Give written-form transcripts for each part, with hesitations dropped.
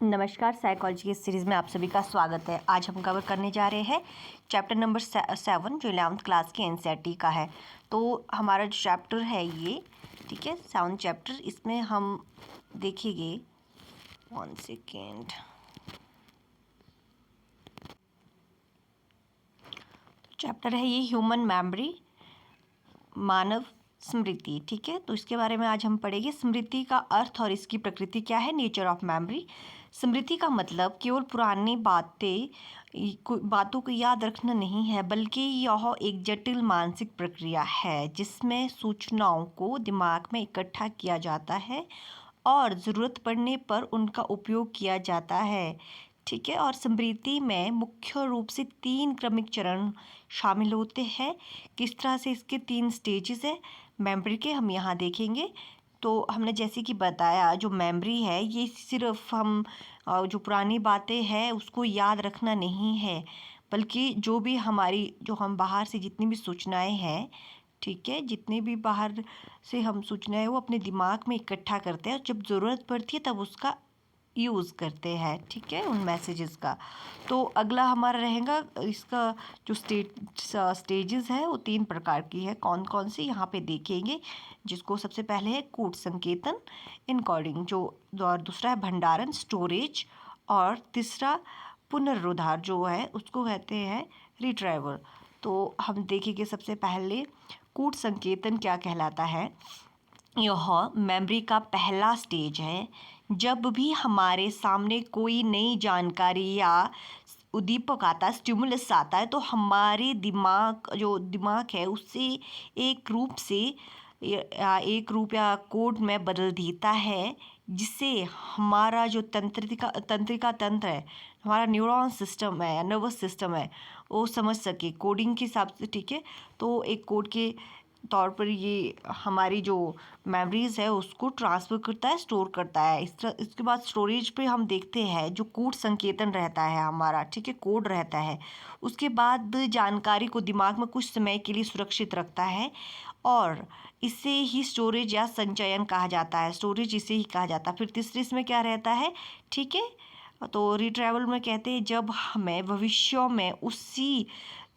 नमस्कार, साइकोलॉजी की सीरीज़ में आप सभी का स्वागत है। आज हम कवर करने जा रहे हैं चैप्टर नंबर 7 जो 11th क्लास की एनसीईआरटी का है। तो हमारा जो चैप्टर है ये, ठीक है, 7th चैप्टर, इसमें हम देखेंगे 1 सेकेंड। चैप्टर है ये ह्यूमन मेमोरी, मानव स्मृति, ठीक है। तो इसके बारे में आज हम पढ़ेंगे। स्मृति का अर्थ और इसकी प्रकृति क्या है, नेचर ऑफ मेमोरी। स्मृति का मतलब केवल पुरानी बातों को याद रखना नहीं है, बल्कि यह एक जटिल मानसिक प्रक्रिया है जिसमें सूचनाओं को दिमाग में इकट्ठा किया जाता है और ज़रूरत पड़ने पर उनका उपयोग किया जाता है, ठीक है। और स्मृति में मुख्य रूप से 3 क्रमिक चरण शामिल होते हैं। किस तरह से इसके 3 स्टेजेस है मेमोरी के, हम यहाँ देखेंगे। तो हमने जैसे कि बताया, जो मेमोरी है ये सिर्फ हम जो पुरानी बातें हैं उसको याद रखना नहीं है, बल्कि जो हम बाहर से जितनी भी सूचनाएं हैं, ठीक है, जितनी भी बाहर से हम सूचनाएं वो अपने दिमाग में इकट्ठा करते हैं और जब ज़रूरत पड़ती है तब उसका यूज़ करते हैं, ठीक है, उन मैसेजेस का। तो अगला हमारा रहेगा, इसका जो स्टेजेस है वो 3 प्रकार की है। कौन कौन सी यहाँ पे देखेंगे, जिसको सबसे पहले है कूट संकेतन, इनकोडिंग, और दूसरा है भंडारण, स्टोरेज, और तीसरा पुनरुद्धार जो है उसको कहते हैं रिट्राइवल। तो हम देखेंगे सबसे पहले कूट संकेतन क्या कहलाता है। यह मेमोरी का पहला स्टेज है। जब भी हमारे सामने कोई नई जानकारी या उद्दीपक आता है, स्टिमुलस आता है, तो हमारे दिमाग है उससे एक रूप या कोड में बदल देता है, जिससे हमारा जो तंत्रिका तंत्र है, हमारा न्यूरॉन सिस्टम है या नर्वस सिस्टम है, वो समझ सके कोडिंग के हिसाब से, ठीक है। तो एक कोड के तौर पर ये हमारी जो मेमोरीज़ है उसको ट्रांसफ़र करता है, स्टोर करता है। इसके बाद स्टोरेज पे हम देखते हैं जो कूट संकेतन रहता है हमारा, ठीक है, कोड रहता है। उसके बाद जानकारी को दिमाग में कुछ समय के लिए सुरक्षित रखता है और इसे ही स्टोरेज या संचयन कहा जाता है। स्टोरेज इसे ही कहा जाता है। फिर तीसरे इसमें क्या रहता है, ठीक है। तो रिट्राइवल में कहते हैं जब हमें भविष्य में उसी,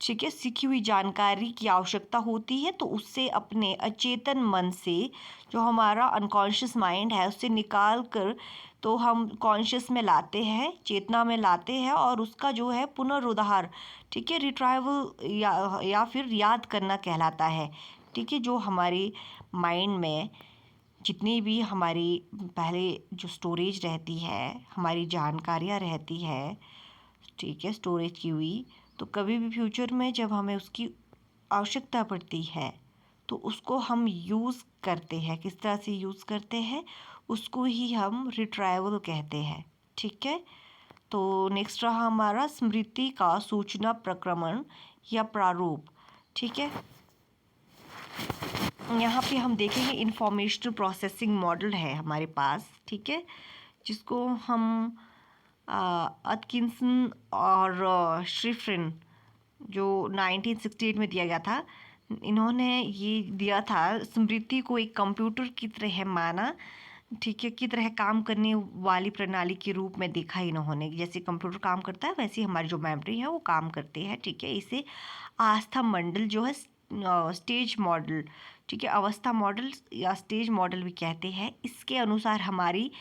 ठीक है, सीखी हुई जानकारी की आवश्यकता होती है तो उससे अपने अचेतन मन से, जो हमारा अनकॉन्शियस माइंड है, उससे निकाल कर तो हम कॉन्शियस में लाते हैं, चेतना में लाते हैं, और उसका जो है पुनरुद्धार, ठीक है, रिट्राइवल या फिर याद करना कहलाता है, ठीक है। जो हमारे माइंड में जितनी भी हमारी पहले जो स्टोरेज रहती है, हमारी जानकारियाँ रहती है, ठीक है, स्टोरेज की हुई, तो कभी भी फ्यूचर में जब हमें उसकी आवश्यकता पड़ती है तो उसको हम यूज़ करते हैं। किस तरह से यूज़ करते हैं, उसको ही हम रिट्राइवल कहते हैं, ठीक है। तो नेक्स्ट रहा हमारा स्मृति का सूचना प्रक्रमण या प्रारूप, ठीक है। यहाँ पे हम देखेंगे इंफॉर्मेशनल प्रोसेसिंग मॉडल है हमारे पास, ठीक है, जिसको हम अटकिंसन और श्रिफ्रिन, जो 1968 में दिया गया था, इन्होंने ये दिया था, स्मृति को एक कंप्यूटर की तरह माना, ठीक है, की तरह काम करने वाली प्रणाली के रूप में देखा इन्होंने। जैसे कंप्यूटर काम करता है वैसे ही हमारी जो मेमोरी है वो काम करती है, ठीक है। इसे आस्था मंडल जो है, स्टेज मॉडल, ठीक है, अवस्था मॉडल या स्टेज मॉडल भी कहते हैं। इसके अनुसार हमारी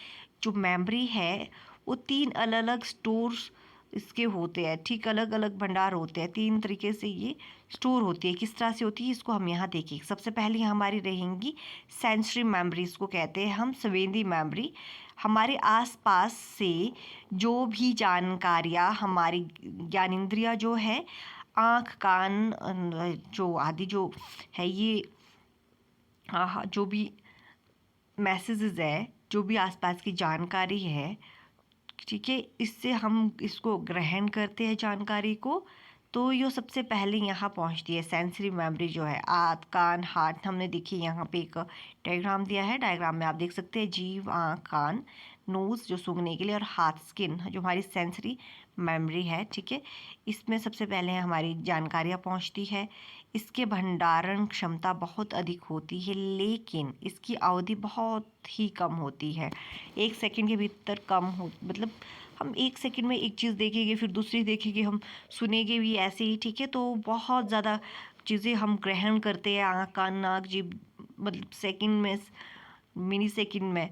जो मेमोरी है वो 3 अलग अलग स्टोर्स इसके होते हैं, ठीक, अलग अलग भंडार होते हैं। 3 तरीके से ये स्टोर होती है। किस तरह से होती है इसको हम यहाँ देखें। सबसे पहले हमारी रहेंगी सेंसरी मेमोरी, इसको कहते हैं हम संवेदी मेमोरी। हमारे आसपास से जो भी जानकारियाँ, हमारी ज्ञानेंद्रियाँ जो है, आँख, कान, जो आदि जो है, ये जो भी मैसेजेस है, जो भी आसपास की जानकारी है, ठीक है, इससे हम इसको ग्रहण करते हैं जानकारी को, तो ये सबसे पहले यहाँ पहुँचती है। सेंसरी मेमोरी जो है, आँख, कान, हाथ, हमने देखिए यहाँ पे एक डायग्राम दिया है। डायग्राम में आप देख सकते हैं जीभ, आँख, कान, नोज़ जो सूंघने के लिए, और हाथ, स्किन, जो हमारी सेंसरी मेमोरी है, ठीक है। इसमें सबसे पहले हमारी जानकारियाँ पहुँचती है। इसके भंडारण क्षमता बहुत अधिक होती है, लेकिन इसकी अवधि बहुत ही कम होती है। 1 सेकंड के भीतर कम हो मतलब हम 1 सेकंड में एक चीज़ देखेंगे, फिर दूसरी देखेंगे, हम सुनेंगे भी ऐसे ही, ठीक है। तो बहुत ज़्यादा चीज़ें हम ग्रहण करते हैं, आँख कान नाक जीभ, मतलब सेकंड में, मिनी सेकंड में।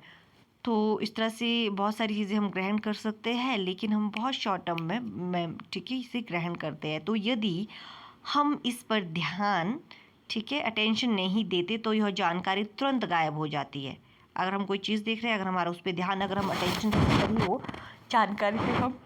तो इस तरह से बहुत सारी चीज़ें हम ग्रहण कर सकते हैं, लेकिन हम बहुत शॉर्ट टर्म में ठीक है इसे ग्रहण करते हैं। तो यदि हम इस पर ध्यान, ठीक है, अटेंशन नहीं देते तो यह जानकारी तुरंत गायब हो जाती है। अगर हम कोई चीज़ देख रहे हैं, अगर हमारा उस पर ध्यान, अगर हम अटेंशन से वो जानकारी पे हम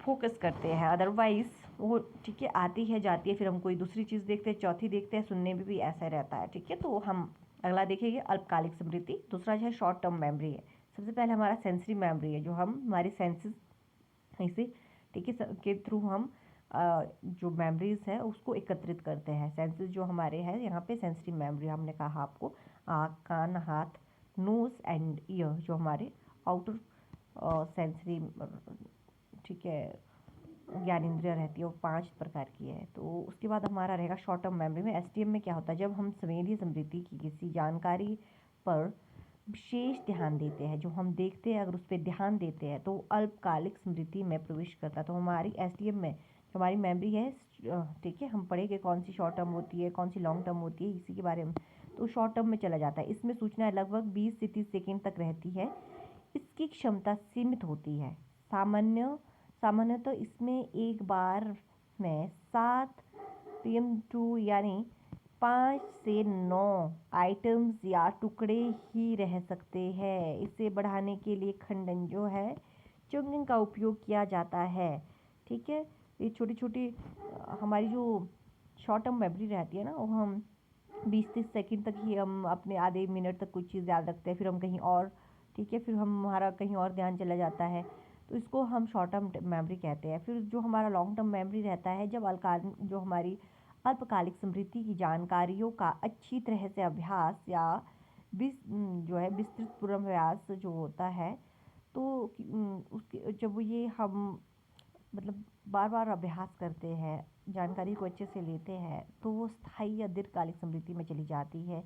फोकस करते हैं, अदरवाइज वो ठीक है आती है जाती है, फिर हम कोई दूसरी चीज़ देखते हैं, चौथी देखते हैं, सुनने में भी ऐसा रहता है, ठीक है। तो हम अगला देखेंगे अल्पकालिक स्मृति। दूसरा जो है शॉर्ट टर्म मेमोरी है। सबसे पहले हमारा सेंसरी मेमोरी है, जो हम हमारे सेंसेस इसे ठीक है के थ्रू हम जो मेमोरीज है उसको एकत्रित करते हैं। सेंसेस जो हमारे हैं यहाँ पे सेंसरी मेमोरी हमने कहा आपको, आँख कान हाथ नोज एंड ईयर, जो हमारे आउटर सेंसरी ठीक है ज्ञानेंद्रिय रहती है, वो 5 प्रकार की है। तो उसके बाद हमारा रहेगा शॉर्ट टर्म मेमोरी में। एसटीएम में क्या होता है, जब हम संवेदी स्मृति की किसी जानकारी पर विशेष ध्यान देते हैं, जो हम देखते हैं अगर उस पर ध्यान देते हैं तो अल्पकालिक स्मृति में प्रवेश करता है। तो हमारी एसटीएम में जो हमारी मेमोरी है, ठीक है, हम पढ़ेंगे कौन सी शॉर्ट टर्म होती है, कौन सी लॉन्ग टर्म होती है, इसी के बारे में। तो शॉर्ट टर्म में चला जाता है। इसमें सूचना लगभग 20 से 30 सेकेंड तक रहती है। इसकी क्षमता सीमित होती है। सामान्यतः इसमें एक बार में 7 PM2 यानी 5 से 9 आइटम्स या टुकड़े ही रह सकते हैं। इसे बढ़ाने के लिए खंडन जो है चुंगिंग का उपयोग किया जाता है, ठीक है। ये छोटी छोटी हमारी जो शॉर्ट टर्म मेमोरी रहती है ना, वो हम 20-30 सेकंड तक ही हम अपने आधे मिनट तक कुछ चीज़ याद रखते हैं, फिर हम कहीं और, ठीक है, फिर हमारा कहीं और ध्यान चला जाता है। तो इसको हम शॉर्ट टर्म मेमोरी कहते हैं। फिर जो हमारा लॉन्ग टर्म मेमोरी रहता है, जब जो हमारी अल्पकालिक स्मृति की जानकारियों का अच्छी तरह से अभ्यास या जो है विस्तृत पूर्वाभ्यास जो होता है, तो उसके जब ये हम मतलब बार बार अभ्यास करते हैं, जानकारी को अच्छे से लेते हैं, तो वो स्थायी या दीर्घकालिक स्मृति में चली जाती है।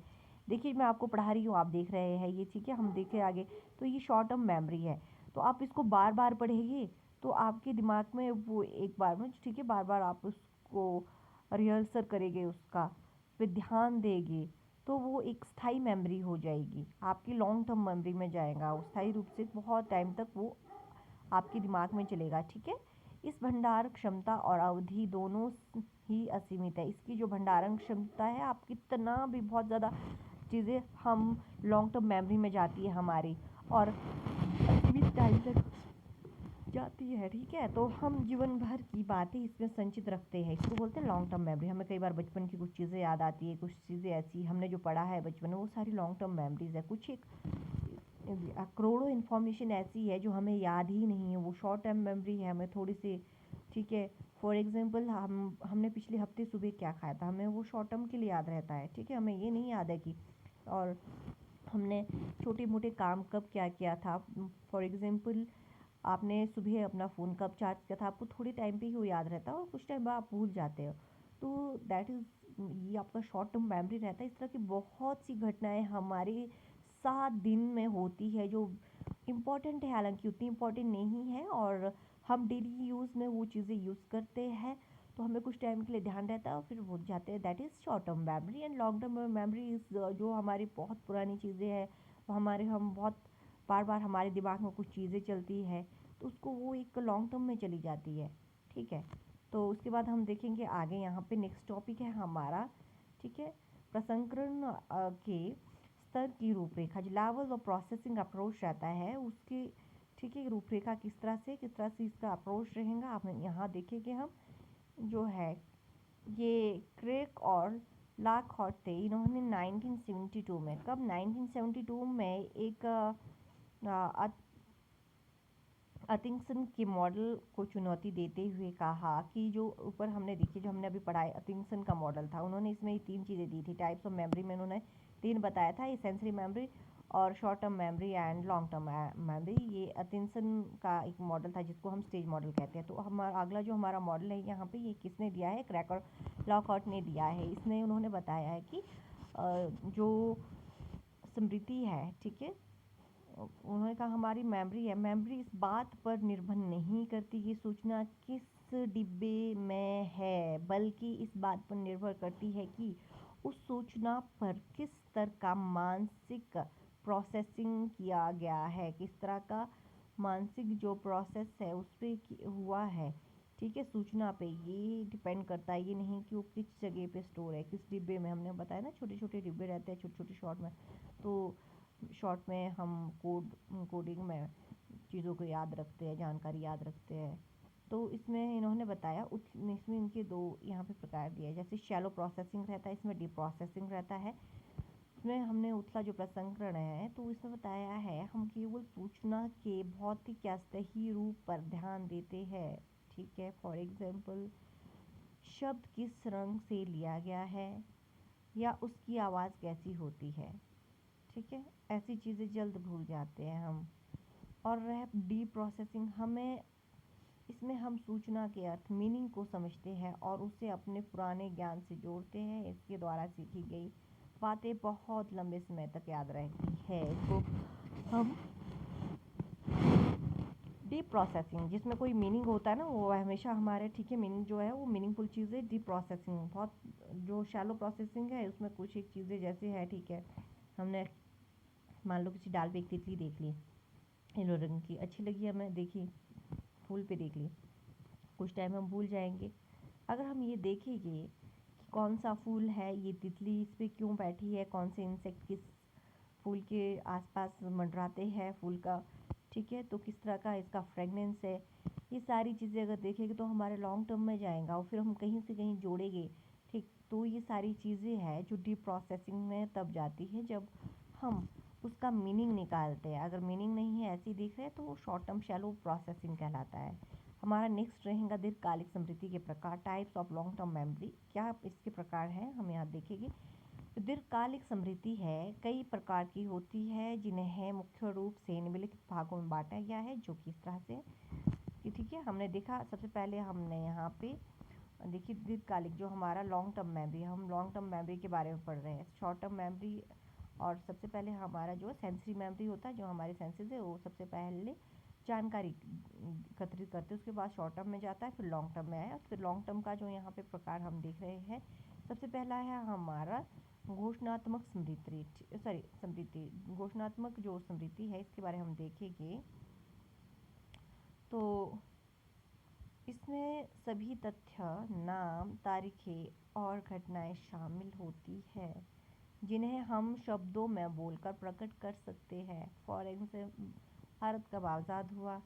देखिए मैं आपको पढ़ा रही हूँ, आप देख रहे हैं ये, ठीक है, हम देखें आगे। तो ये शॉर्ट टर्म मेमोरी है। तो आप इसको बार बार पढ़ेंगे तो आपके दिमाग में वो एक बार में, ठीक है, बार बार आप उसको रिहर्सल करेंगे, उसका उस पर ध्यान देंगे, तो वो एक स्थायी मेमोरी हो जाएगी, आपकी लॉन्ग टर्म मेमोरी में जाएगा। वो स्थायी रूप से बहुत टाइम तक वो आपके दिमाग में चलेगा, ठीक है। इस भंडार क्षमता और अवधि दोनों ही असीमित है। इसकी जो भंडारण क्षमता है, आप कितना भी बहुत ज़्यादा चीज़ें हम लॉन्ग टर्म मेमोरी में जाती है हमारी, और असीमित टाइम तक जाती है, ठीक है। तो हम जीवन भर की बातें इसमें संचित रखते हैं, इसको बोलते हैं लॉन्ग टर्म मेमोरी। हमें कई बार बचपन की कुछ चीज़ें याद आती है, कुछ चीज़ें ऐसी हमने जो पढ़ा है बचपन में, वो सारी लॉन्ग टर्म मेमोरीज है। कुछ एक करोड़ों इन्फॉर्मेशन ऐसी है जो हमें याद ही नहीं है, वो शॉर्ट टर्म मेमोरी है, हमें थोड़ी सी, ठीक है। फॉर एग्जांपल हमने पिछले हफ्ते सुबह क्या खाया था, हमें वो शॉर्ट टर्म के लिए याद रहता है, ठीक है। हमें ये नहीं याद है कि और हमने छोटे मोटे काम कब क्या किया था। फॉर एग्जांपल आपने सुबह अपना फ़ोन कब चार्ज किया था, आपको थोड़े टाइम पे ही वो याद रहता है और कुछ टाइम बाद आप भूल जाते हो। तो दैट इज़, ये आपका शॉर्ट टर्म मेमोरी रहता है। इस तरह की बहुत सी घटनाएं हमारे 7 दिन में होती है जो इम्पोर्टेंट है, हालांकि उतनी इम्पोर्टेंट नहीं है, और हम डेली यूज़ में वो चीज़ें यूज़ करते हैं, तो हमें कुछ टाइम के लिए ध्यान रहता है और फिर भूल जाते हैं। That is short term memory. And long term memory is जो हमारी बहुत पुरानी चीज़ें हैं, वो हम बहुत बार बार हमारे दिमाग में कुछ चीज़ें चलती है, तो उसको वो एक लॉन्ग टर्म में चली जाती है, ठीक है। तो उसके बाद हम देखेंगे आगे, यहाँ पे नेक्स्ट टॉपिक है हमारा, ठीक है, प्रसंस्करण के स्तर की रूपरेखा, जो लेवल ऑफ प्रोसेसिंग अप्रोच रहता है उसकी, ठीक है, रूपरेखा किस तरह से इसका अप्रोच रहेगा, आप यहाँ देखेंगे। हम जो है ये क्रेक और लाकहॉट थे, इन्होंने 1972 में, कब 1972 में एक अतिंगसन के मॉडल को चुनौती देते हुए कहा कि जो ऊपर हमने देखी, जो हमने अभी पढ़ा है, अतिंगसन का मॉडल था। उन्होंने इसमें 3 चीज़ें दी थी, टाइप्स ऑफ मेमोरी में उन्होंने 3 बताया था, ये सेंसरी मेमोरी और short term memory and long term memory. ये अटिंसन का एक मॉडल था जिसको हम स्टेज मॉडल कहते हैं। तो हमारा अगला जो हमारा मॉडल है यहाँ पे, ये किसने दिया है? क्रैकर लॉकहार्ट ने दिया है। इसमें उन्होंने बताया है कि जो स्मृति है, ठीक है, उन्होंने कहा हमारी मेमोरी है, मेमोरी इस बात पर निर्भर नहीं करती कि सूचना किस डिब्बे में है, बल्कि इस बात पर निर्भर करती है कि उस सूचना पर किस स्तर का मानसिक प्रोसेसिंग किया गया है, किस तरह का मानसिक जो प्रोसेस है उस पर हुआ है, ठीक है, सूचना पे ये डिपेंड करता है। ये नहीं कि वो किस जगह पे स्टोर है, किस डिब्बे में। हमने बताया ना, छोटे छोटे डिब्बे रहते हैं, छोटे छोटे शॉर्ट में। तो शॉर्ट में हम कोडिंग में चीज़ों को याद रखते हैं, जानकारी याद रखते हैं। तो इसमें इन्होंने बताया इसमें इनके दो यहाँ पे प्रकार दिए हैं। जैसे शैलो प्रोसेसिंग रहता है, इसमें डीप प्रोसेसिंग रहता है। इसमें हमने उथला जो प्रसंस्करण है, तो इसमें बताया है हम केवल सूचना के भौतिक या सही रूप पर ध्यान देते हैं, ठीक है। फॉर एग्जाम्पल, शब्द किस रंग से लिया गया है या उसकी आवाज़ कैसी होती है, ठीक है, ऐसी चीज़ें जल्द भूल जाते हैं हम। और रह डीप प्रोसेसिंग, हमें इसमें हम सूचना के अर्थ मीनिंग को समझते हैं और उसे अपने पुराने ज्ञान से जोड़ते हैं। इसके द्वारा सीखी गई बातें बहुत लंबे समय तक याद रहती है। इसको हम डीप प्रोसेसिंग, जिसमें कोई मीनिंग होता है ना, वो हमेशा हमारे, ठीक है, मीनिंग जो है वो मीनिंगफुल चीज़ें। डीप प्रोसेसिंग बहुत, जो शैलो प्रोसेसिंग है उसमें कुछ एक चीज़ें जैसे है, ठीक है, हमने मान लो किसी डाल पे एक तितली देख ली, येलो रंग की, अच्छी लगी हमें, देखी, फूल पे देख ली, कुछ टाइम हम भूल जाएंगे। अगर हम ये देखेंगे कि कौन सा फूल है, ये तितली इस पे क्यों बैठी है, कौन से इंसेक्ट किस फूल के आसपास मंडराते हैं फूल का, ठीक है, तो किस तरह का इसका फ्रेगनेंस है, ये सारी चीज़ें अगर देखेंगे तो हमारे लॉन्ग टर्म में जाएगा और फिर हम कहीं से कहीं जोड़ेंगे, ठीक। तो ये सारी चीज़ें हैं जो डीप प्रोसेसिंग में तब जाती है जब हम उसका मीनिंग निकालते हैं। अगर मीनिंग नहीं है, ऐसे ही देख रहे हैं, तो वो शॉर्ट टर्म शैलो प्रोसेसिंग कहलाता है। हमारा नेक्स्ट रहेगा दीर्घकालिक स्मृति के प्रकार, types of long term memory. क्या इसके प्रकार हैं, हम यहाँ देखेंगे। दीर्घकालिक स्मृति है कई प्रकार की होती है, जिन्हें मुख्य रूप से निम्नलिखित भागों में बांटा गया है, जो कि इस तरह से कि, ठीक है, हमने देखा सबसे पहले हमने यहाँ पे देखिए दीर्घकालिक जो हमारा लॉन्ग टर्म मेमोरी, हम लॉन्ग टर्म मेमोरी के बारे में पढ़ रहे हैं। शॉर्ट टर्म मेमोरी, और सबसे पहले हमारा जो सेंसरी मेमोरी होता है, जो हमारे सेंसेस है, वो सबसे पहले जानकारी एकत्रित करते हैं, उसके बाद शॉर्ट टर्म में जाता है, फिर लॉन्ग टर्म में आया। फिर लॉन्ग टर्म का जो यहाँ पे प्रकार हम देख रहे हैं, सबसे पहला है हमारा घोषणात्मक स्मृति। घोषणात्मक जो स्मृति है, इसके बारे में हम देखेंगे तो इसमें सभी तथ्य, नाम, तारीखें और घटनाएं शामिल होती है, जिन्हें हम शब्दों में बोलकर प्रकट कर सकते हैं। फॉर एग्जाम्पल, भारत कब आज़ाद हुआ,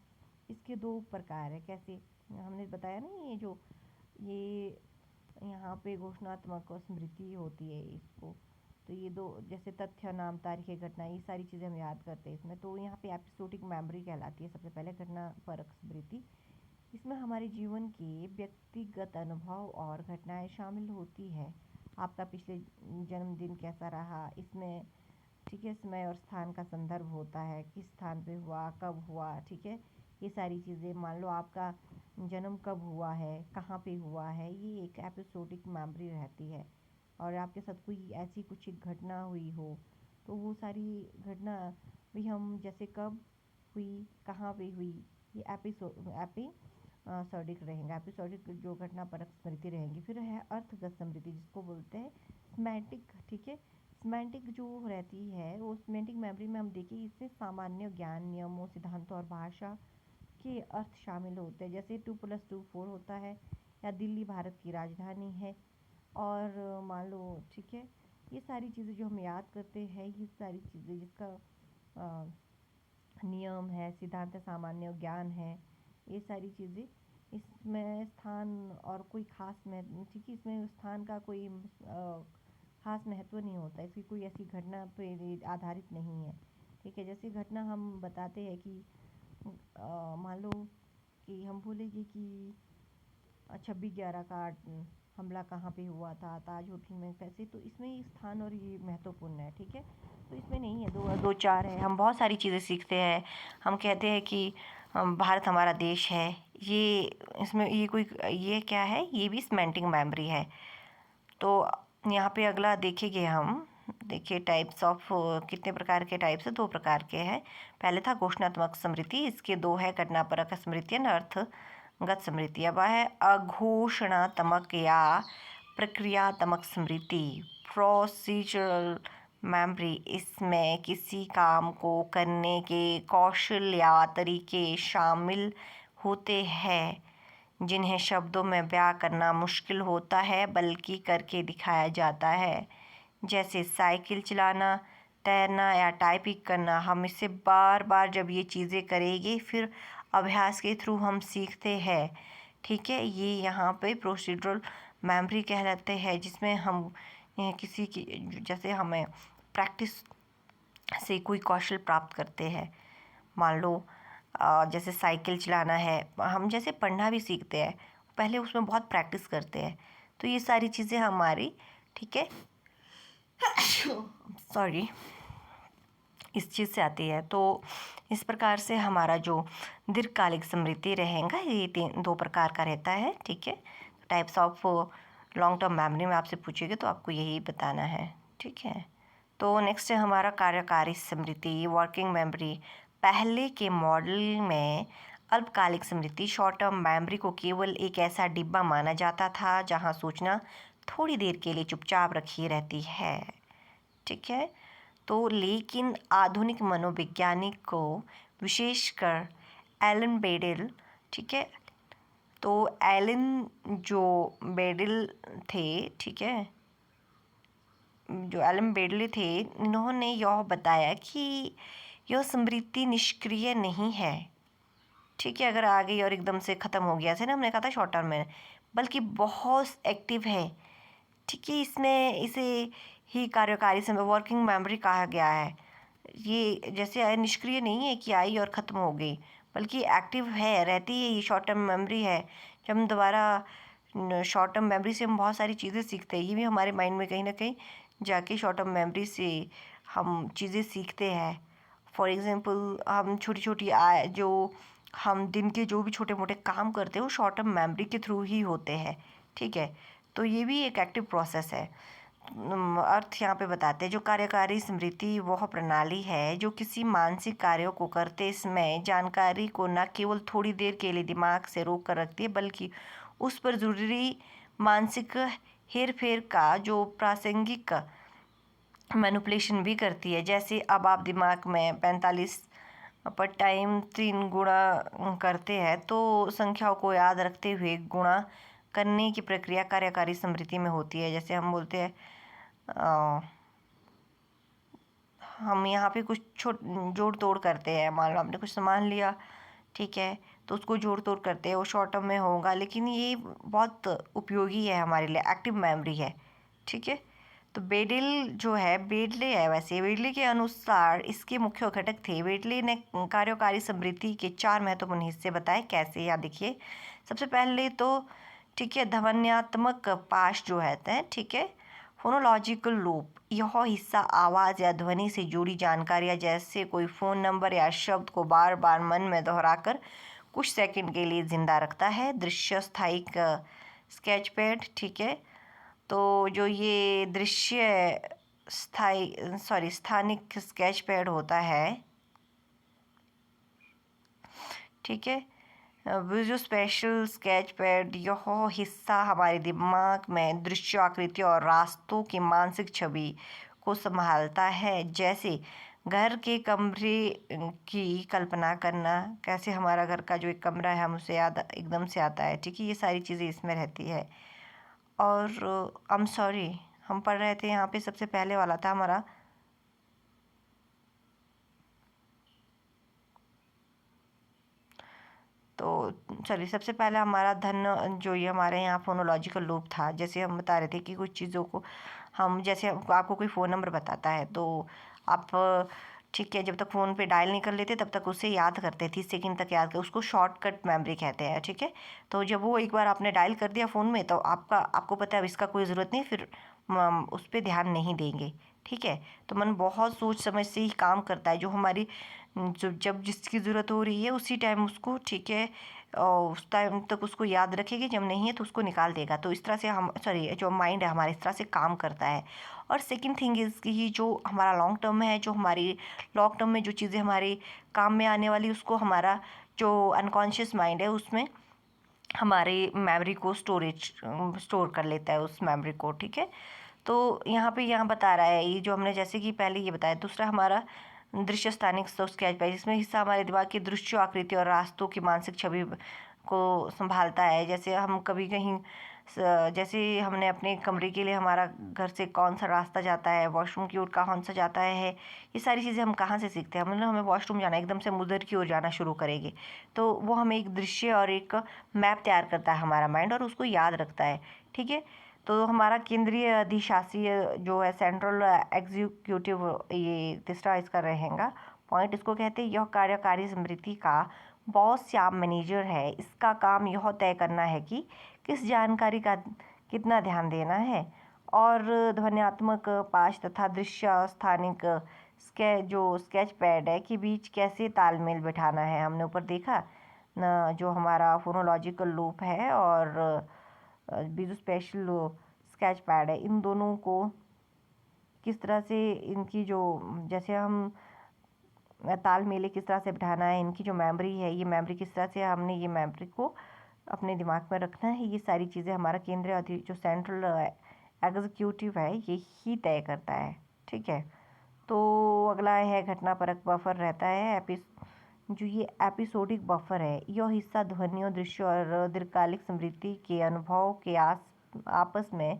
इसके दो प्रकार है। कैसे, हमने बताया ना, ये यहाँ पे घोषणात्मक और स्मृति होती है इसको। तो ये दो, जैसे तथ्य, नाम, तारीखें, घटना, ये सारी चीज़ें हम याद करते हैं इसमें। तो यहाँ पे एपिसोडिक मेमोरी कहलाती है सबसे पहले, घटना परक स्मृति। इसमें हमारे जीवन के व्यक्तिगत अनुभव और घटनाएं शामिल होती है। आपका पिछले जन्मदिन कैसा रहा, इसमें, ठीक है, समय और स्थान का संदर्भ होता है, किस स्थान पे हुआ, कब हुआ, ठीक है, ये सारी चीज़ें। मान लो आपका जन्म कब हुआ है, कहाँ पे हुआ है, ये एक एपिसोडिक मेमोरी रहती है। और आपके साथ कोई ऐसी कुछ एक घटना हुई हो, तो वो सारी घटना भी हम, जैसे कब हुई, कहाँ पे हुई, ये एपिसोडिक रहेंगे। एपिसोडिक जो घटना परक स्मृति रहेंगी। फिर है अर्थगत स्मृति, जिसको बोलते हैं सिमेंटिक, ठीक है। सिमेंटिक जो रहती है, वो सिमेंटिक मेमोरी में हम देखें, इससे सामान्य ज्ञान, नियमों, सिद्धांतों और भाषा के अर्थ शामिल होते हैं। जैसे 2+2 4 होता है, या दिल्ली भारत की राजधानी है, और मान लो, ठीक है, ये सारी चीज़ें जो हम याद करते हैं, ये सारी चीज़ें जिसका नियम है, सिद्धांत, सामान्य ज्ञान है, ये सारी चीज़ें। इसमें स्थान और कोई खास महत्व, ठीक है, इसमें स्थान का कोई खास महत्व नहीं होता, इसकी कोई ऐसी घटना पे आधारित नहीं है, ठीक है। जैसे घटना हम बताते हैं कि मान लो कि हम बोलेंगे कि 26/11 का हमला कहाँ पे हुआ था, ताज होटल में कैसे, तो इसमें ये स्थान और ये महत्वपूर्ण है, ठीक है। तो इसमें नहीं है, दो दो चार है, हम बहुत सारी चीज़ें सीखते हैं। हम कहते हैं कि भारत हमारा देश है, ये इसमें ये कोई ये क्या है, ये भी सीमेंटिंग मेमोरी है। तो यहाँ पे अगला देखेंगे हम, देखिए टाइप्स ऑफ, कितने प्रकार के टाइप्स है, 2 प्रकार के हैं। पहले था घोषणात्मक स्मृति, इसके 2 है, घटनापरक स्मृति और अर्थगत स्मृति। अब है अघोषणात्मक या प्रक्रियात्मक स्मृति, प्रोसीजरल मेमोरी। इसमें किसी काम को करने के कौशल या तरीके शामिल होते हैं जिन्हें शब्दों में बयां करना मुश्किल होता है, बल्कि करके दिखाया जाता है। जैसे साइकिल चलाना, तैरना या टाइपिंग करना। हम इससे बार बार जब ये चीज़ें करेंगे, फिर अभ्यास के थ्रू हम सीखते हैं, ठीक है। ये यहाँ पे प्रोसीड्यूरल मेमोरी कहलाते हैं, जिसमें हम किसी की, जैसे हमें प्रैक्टिस से कोई कौशल प्राप्त करते हैं। मान लो जैसे साइकिल चलाना है, हम जैसे पढ़ना भी सीखते हैं, पहले उसमें बहुत प्रैक्टिस करते हैं। तो ये सारी चीज़ें हमारी, ठीक है, सॉरी, इस चीज़ से आती है। तो इस प्रकार से हमारा जो दीर्घकालिक स्मृति रहेगा, ये 2 प्रकार का रहता है, ठीक है। Types of long term memory में आपसे पूछेंगे तो आपको यही बताना है, ठीक है। तो नेक्स्ट है हमारा कार्यकारी स्मृति, वर्किंग मेमोरी। पहले के मॉडल में अल्पकालिक स्मृति, शॉर्ट टर्म मेमोरी को केवल एक ऐसा डिब्बा माना जाता था जहां सूचना थोड़ी देर के लिए चुपचाप रखी रहती है, ठीक है। तो लेकिन आधुनिक मनोवैज्ञानिक को, विशेषकर एलन बेडल, ठीक है, तो एलन जो बेडल थे, ठीक है, जो एलन बेडले थे, इन्होंने यह बताया कि यह स्मृति निष्क्रिय नहीं है, ठीक है, अगर आ गई और एकदम से ख़त्म हो गया, जैसे ना हमने कहा था शॉर्ट टर्म में, बल्कि बहुत एक्टिव है, ठीक है। इसमें इसे ही कार्यकारी समय, वर्किंग मेमोरी कहा गया है। ये जैसे निष्क्रिय नहीं है कि आई और ख़त्म हो गई, बल्कि एक्टिव है, रहती है, ये शॉर्ट टर्म मेमोरी है। जब हम दोबारा शॉर्ट टर्म मेमोरी से हम बहुत सारी चीज़ें सीखते हैं, ये भी हमारे माइंड में कहीं ना कहीं जाके शॉर्ट टर्म मेमोरी से हम चीज़ें सीखते हैं। फॉर एग्ज़ाम्पल, हम छोटी छोटी जो हम दिन के जो भी छोटे मोटे काम करते हैं, वो शॉर्ट टर्म मेमोरी के थ्रू ही होते हैं, ठीक है। तो ये भी एक एक्टिव प्रोसेस है। अर्थ यहाँ पे बताते हैं, जो कार्यकारी स्मृति वह प्रणाली है जो किसी मानसिक कार्यों को करते समय जानकारी को न केवल थोड़ी देर के लिए दिमाग से रोक कर रखती है, बल्कि उस पर ज़रूरी मानसिक हेर फेर का जो प्रासंगिक मैनिपुलेशन भी करती है। जैसे अब आप दिमाग में 45 पर टाइम 3 गुणा करते हैं, तो संख्याओं को याद रखते हुए गुणा करने की प्रक्रिया कार्यकारी स्मृति में होती है। जैसे हम बोलते हैं, हम यहाँ पे कुछ जोड़ तोड़ करते हैं, मान लो आपने कुछ सामान लिया, ठीक है, तो उसको जोड़ तोड़ करते हैं, वो शॉर्ट टर्म में होगा, लेकिन ये बहुत उपयोगी है हमारे लिए, एक्टिव मेमोरी है, ठीक है। तो बेडल जो है, बेडले है, वैसे बेडले के अनुसार इसके मुख्य घटक थे। बेडले ने कार्यकारी स्मृति के 4 महत्वपूर्ण हिस्से बताए, कैसे, या देखिए, सबसे पहले तो, ठीक है, ध्वन्यात्मक पाश जो है, ठीक है, फोनोलॉजिकल लूप, यह हिस्सा आवाज़ या ध्वनि से जुड़ी जानकारियाँ, जैसे कोई फ़ोन नंबर या शब्द को बार बार मन में दोहराकर कुछ सेकंड के लिए ज़िंदा रखता है। दृश्य स्थायिक स्केच पैड, ठीक है, तो जो ये दृश्य स्थानिक स्केच पैड होता है, ठीक है, विजुअल स्पेशल स्केच पैड, यह हिस्सा हमारे दिमाग में दृश्य आकृति और रास्तों की मानसिक छवि को संभालता है। जैसे घर के कमरे की कल्पना करना, कैसे हमारा घर का जो एक कमरा है, हम उसे याद एकदम से आता है, ठीक है, ये सारी चीज़ें इसमें रहती है। और आई एम सॉरी, हम पढ़ रहे थे यहाँ पे, सबसे पहले वाला था हमारा, तो चलिए, सबसे पहले हमारा धन, जो ये हमारे यहाँ फोनोलॉजिकल लूप था। जैसे हम बता रहे थे कि कुछ चीज़ों को हम, जैसे आपको कोई फ़ोन नंबर बताता है, तो आप ठीक है, जब तक फ़ोन पे डायल नहीं कर लेते तब तक उसे याद करते, 30 सेकंड तक याद कर, उसको शॉर्टकट मेमोरी कहते हैं। ठीक है, तो जब वो एक बार आपने डायल कर दिया फ़ोन में तो आपको पता है अब इसका कोई ज़रूरत नहीं, फिर उस पर ध्यान नहीं देंगे। ठीक है, तो मन बहुत सोच समझ से ही काम करता है, जो हमारी जो जब जिसकी ज़रूरत हो रही है उसी टाइम उसको, ठीक है, और उस टाइम तक उसको याद रखेगी, जब नहीं है तो उसको निकाल देगा। तो इस तरह से हम जो माइंड है हमारा इस तरह से काम करता है। और सेकंड थिंग इज़ कि जो हमारा लॉन्ग टर्म में है, जो हमारी लॉन्ग टर्म में जो चीज़ें हमारे काम में आने वाली, उसको हमारा जो अनकॉन्शियस माइंड है उसमें हमारे मेमोरी को स्टोर कर लेता है उस मेमोरी को। ठीक है, तो यहाँ बता रहा है ये जो हमने जैसे कि पहले ये बताया। दूसरा हमारा दृश्य स्थानिक स्केच है, जिसमें हिस्सा हमारे दिमाग की दृश्य आकृति और रास्तों की मानसिक छवि को संभालता है। जैसे हम कभी कहीं जैसे हमने अपने कमरे के लिए हमारा घर से कौन सा रास्ता जाता है, वॉशरूम की ओर कौन सा जाता है, ये सारी चीज़ें हम कहाँ से सीखते हैं। मतलब हमें वॉशरूम जाना है, एकदम से हम उधर की ओर जाना शुरू करेंगे, तो वो हमें एक दृश्य और एक मैप तैयार करता है हमारा माइंड, और उसको याद रखता है। ठीक है, तो हमारा केंद्रीय अधिशासीय जो है सेंट्रल एग्जीक्यूटिव, ये तीसरा इसका रहेगा पॉइंट, इसको कहते हैं यह कार्यकारी स्मृति का बॉस या मैनेजर है। इसका काम यह तय करना है कि किस जानकारी का कितना ध्यान देना है, और ध्वन्यात्मक पाश तथा दृश्य स्थानिक जो स्केच पैड है के बीच कैसे तालमेल बिठाना है। हमने ऊपर देखा न, जो हमारा फोनोलॉजिकल लूप है और विजुअल स्पेशल स्केच पैड है, इन दोनों को किस तरह से इनकी जो जैसे हम तालमेल किस तरह से बिठाना है, इनकी जो मेमोरी है, ये मेमोरी किस तरह से हमने ये मेमोरी को अपने दिमाग में रखना है, ये सारी चीज़ें हमारा केंद्रीय जो सेंट्रल एग्जीक्यूटिव है यही तय करता है। ठीक है, तो अगला है घटनापरक बफर रहता है। जो ये एपिसोडिक बफर है, यह हिस्सा ध्वनियों, दृश्यों और दीर्घकालिक स्मृति के अनुभव के आपस में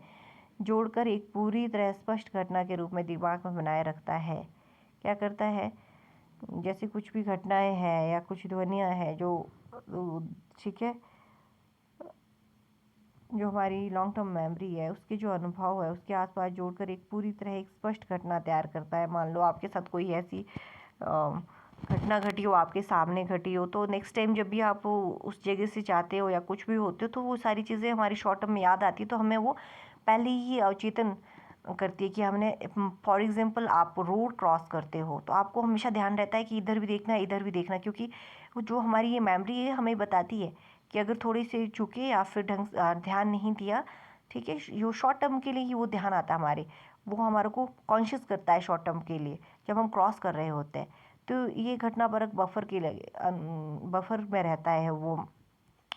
जोड़कर एक पूरी तरह स्पष्ट घटना के रूप में दिमाग में बनाए रखता है। क्या करता है, जैसे कुछ भी घटनाएं हैं या कुछ ध्वनियाँ हैं जो, ठीक है, जो हमारी लॉन्ग टर्म मेमोरी है उसके जो अनुभव है उसके आसपास जोड़कर एक पूरी तरह एक स्पष्ट घटना तैयार करता है। मान लो आपके साथ कोई ऐसी घटना घटी हो, आपके सामने घटी हो, तो नेक्स्ट टाइम जब भी आप उस जगह से जाते हो या कुछ भी होते हो, तो वो सारी चीज़ें हमारी शॉर्ट टर्म में याद आती है, तो हमें वो पहले ही अवचेतन करती है कि हमने, फॉर एग्जांपल आप रोड क्रॉस करते हो तो आपको हमेशा ध्यान रहता है कि इधर भी देखना है, इधर भी देखना, क्योंकि वो जो हमारी ये मेमोरी है हमें बताती है कि अगर थोड़ी सी चूके या फिर ध्यान नहीं दिया, ठीक है, यो शॉर्ट टर्म के लिए ही वो ध्यान आता है हमारे, वो हमारे को कॉन्शियस करता है शॉर्ट टर्म के लिए जब हम क्रॉस कर रहे होते हैं। तो ये घटनापरक बफर के लिए बफर में रहता है वो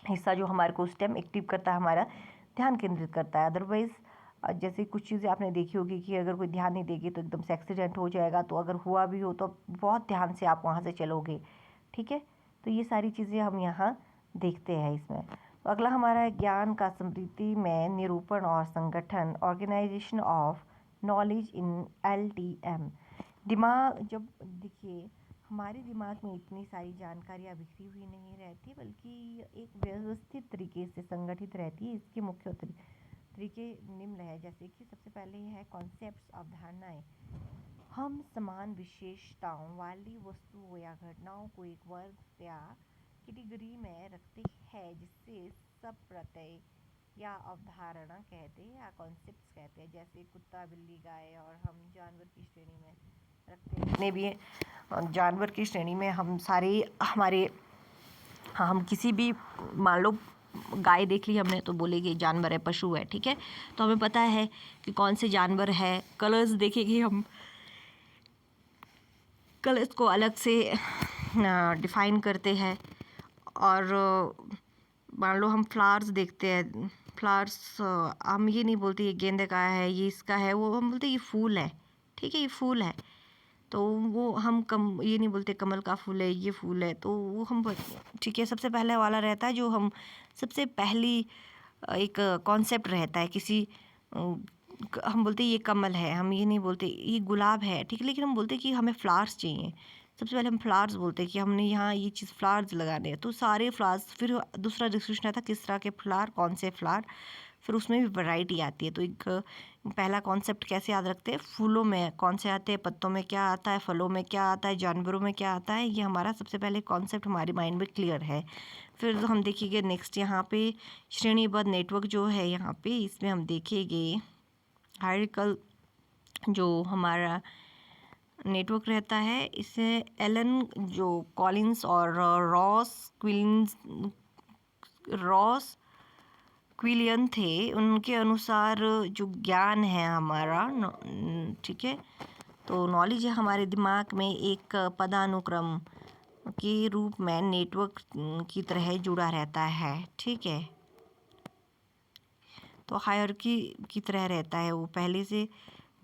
हिस्सा जो हमारे को उस टाइम एक्टिव करता है, हमारा ध्यान केंद्रित करता है। अदरवाइज़ जैसे कुछ चीज़ें आपने देखी होगी कि अगर कोई ध्यान नहीं देगी तो एकदम से एक्सीडेंट हो जाएगा, तो अगर हुआ भी हो तो बहुत ध्यान से आप वहाँ से चलोगे। ठीक है, तो ये सारी चीज़ें हम यहाँ देखते हैं इसमें। तो अगला हमारा है ज्ञान का स्मृति में निरूपण और संगठन, organisation of knowledge in LTM। दिमाग, जब देखिए हमारे दिमाग में इतनी सारी जानकारियाँ बिखरी हुई नहीं रहती, बल्कि एक व्यवस्थित तरीके से संगठित रहती है। इसके मुख्य तरीके निम्न है, जैसे कि सबसे पहले है कॉन्सेप्ट्स, अवधारणाएं। हम समान विशेषताओं वाली वस्तुओं या घटनाओं को एक वर्ग या कैटेगरी में रखते हैं, जिससे सब प्रत्यय या अवधारणा कहते हैं या कॉन्सेप्ट्स कहते हैं। जैसे कुत्ता, बिल्ली, गाय, और हम जानवर की श्रेणी में रखते हैं जितने भी जानवर की श्रेणी में हम सारे हमारे, हम किसी भी, मान लो गाय देख ली हमने तो बोलेंगे जानवर है, पशु है। ठीक है, तो हमें पता है कि कौन से जानवर है। कलर्स देखेंगे हम, कलर्स को अलग से डिफाइन करते हैं। और मान लो हम फ्लावर्स देखते हैं, फ्लावर्स हम ये नहीं बोलते ये गेंदे का है, ये इसका है, वो हम बोलते ये फूल है। ठीक है, ये फूल है, तो वो हम ये नहीं बोलते कमल का फूल है, ये फूल है, तो वो हम, ठीक है, सबसे पहले वाला रहता है जो हम सबसे पहली एक कॉन्सेप्ट रहता है किसी, हम बोलते ये कमल है, हम ये नहीं बोलते ये गुलाब है। ठीक है, लेकिन हम बोलते कि हमें फ्लावर्स चाहिए, सबसे पहले हम फ्लावर्स बोलते हैं कि हमने यहाँ ये चीज़ फ्लावर्स लगाने हैं, तो सारे फ्लावर्स। फिर दूसरा डिस्कशन आता है किस तरह के फ्लावर, कौन से फ्लावर फिर उसमें भी वैरायटी आती है। तो एक पहला कॉन्सेप्ट कैसे याद रखते हैं, फूलों में कौन से आते हैं, पत्तों में क्या आता है, फलों में क्या आता है, जानवरों में क्या आता है, ये हमारा सबसे पहले कॉन्सेप्ट हमारे माइंड में क्लियर है। फिर हम देखेंगे नेक्स्ट यहाँ पे श्रेणीबद्ध नेटवर्क जो है, यहाँ पे इसमें हम देखेंगे हायरार्किकल जो हमारा नेटवर्क रहता है, इसे एलन जो कॉलिंस और रॉस क्विलियन थे, उनके अनुसार जो ज्ञान है हमारा, ठीक है, तो नॉलेज है हमारे दिमाग में एक पदानुक्रम के रूप में नेटवर्क की तरह जुड़ा रहता है। ठीक है, तो हायरार्की की तरह रहता है, वो पहले से